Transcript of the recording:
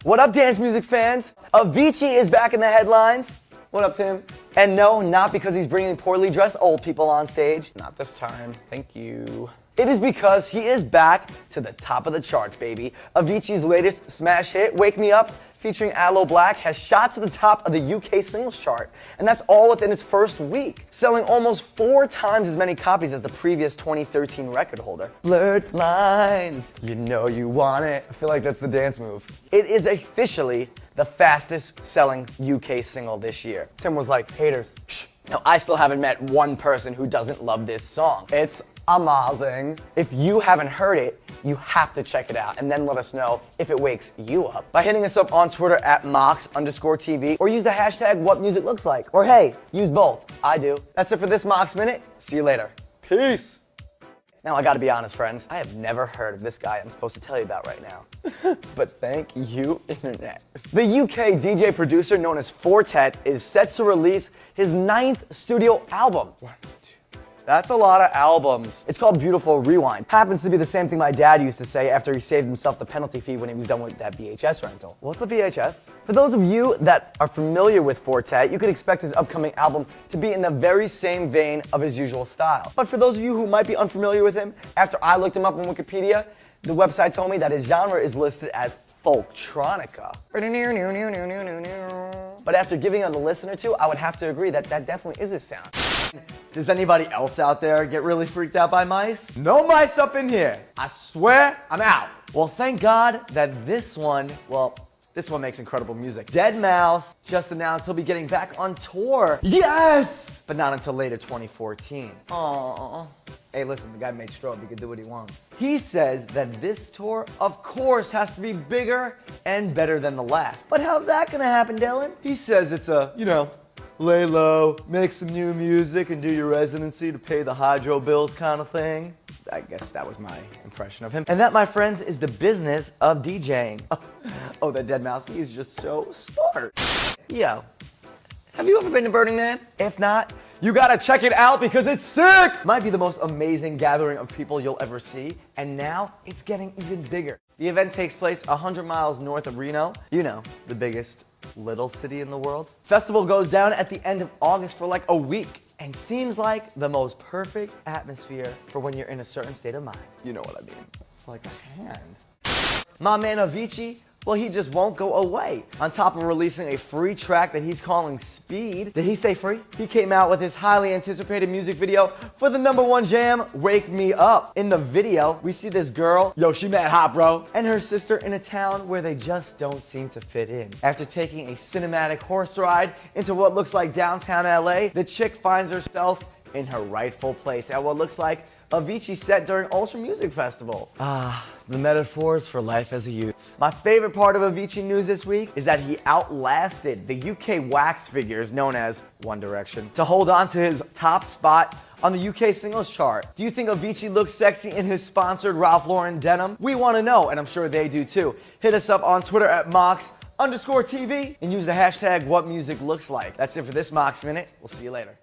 What up, dance music fans? Avicii is back in the headlines. What up, Tim? And no, not because he's bringing poorly dressed old people on stage. Not this time, thank you. It is because he is back to the top of the charts, baby. Avicii's latest smash hit, Wake Me Up, featuring Aloe Black, has shot to the top of the UK singles chart, and that's all within its first week, selling almost 4 times as many copies as the previous 2013 record holder. Blurred lines, you know you want it. I feel like that's the dance move. It is officially the fastest selling UK single this year. Tim was like, haters. Shh. Now, I still haven't met one person who doesn't love this song. It's amazing. If you haven't heard it, you have to check it out and then let us know if it wakes you up by hitting us up on Twitter at MOX_TV or use the hashtag #WhatMusicLooksLike. Or hey, use both. I do. That's it for this MOX Minute. See you later. Peace. Now I gotta be honest, friends. I have never heard of this guy I'm supposed to tell you about right now. But thank you, internet. The UK DJ producer known as Fortet is set to release his 9th studio album. That's a lot of albums. It's called Beautiful Rewind. Happens to be the same thing my dad used to say after he saved himself the penalty fee when he was done with that VHS rental. What's a VHS? For those of you that are familiar with Fortet, you could expect his upcoming album to be in the very same vein of his usual style. But for those of you who might be unfamiliar with him, after I looked him up on Wikipedia, the website told me that his genre is listed as folktronica. But after giving it a listen or two, I would have to agree that that definitely is his sound. Does anybody else out there get really freaked out by mice? No mice up in here. I swear I'm out. Well, thank God that this one makes incredible music. Deadmau5 just announced he'll be getting back on tour. Yes! But not until later 2014. Aww. Hey, listen, the guy made strobe. He can do what he wants. He says that this tour, of course, has to be bigger and better than the last. But how's that gonna happen, Dylan? He says it's a, lay low, make some new music, and do your residency to pay the hydro bills kind of thing. I guess that was my impression of him. And that, my friends, is the business of DJing. Oh, that Deadmau5, he's just so smart. Yo, have you ever been to Burning Man? If not, you gotta check it out because it's sick! Might be the most amazing gathering of people you'll ever see, and now it's getting even bigger. The event takes place 100 miles north of Reno. The biggest little city in the world. Festival goes down at the end of August for like a week and seems like the most perfect atmosphere for when you're in a certain state of mind. You know what I mean. It's like a hand. My man Avicii, well, he just won't go away. On top of releasing a free track that he's calling Speed. Did he say free? He came out with his highly anticipated music video for the #1 jam, Wake Me Up. In the video, we see this girl, she mad hot, bro, and her sister in a town where they just don't seem to fit in. After taking a cinematic horse ride into what looks like downtown LA, the chick finds herself in her rightful place at what looks like Avicii set during Ultra Music Festival. The metaphors for life as a youth. My favorite part of Avicii news this week is that he outlasted the UK wax figures known as One Direction to hold on to his top spot on the UK singles chart. Do you think Avicii looks sexy in his sponsored Ralph Lauren denim? We want to know, and I'm sure they do too. Hit us up on Twitter at MOX_TV and use the hashtag #WhatMusicLooksLike. That's it for this MOX Minute. We'll see you later.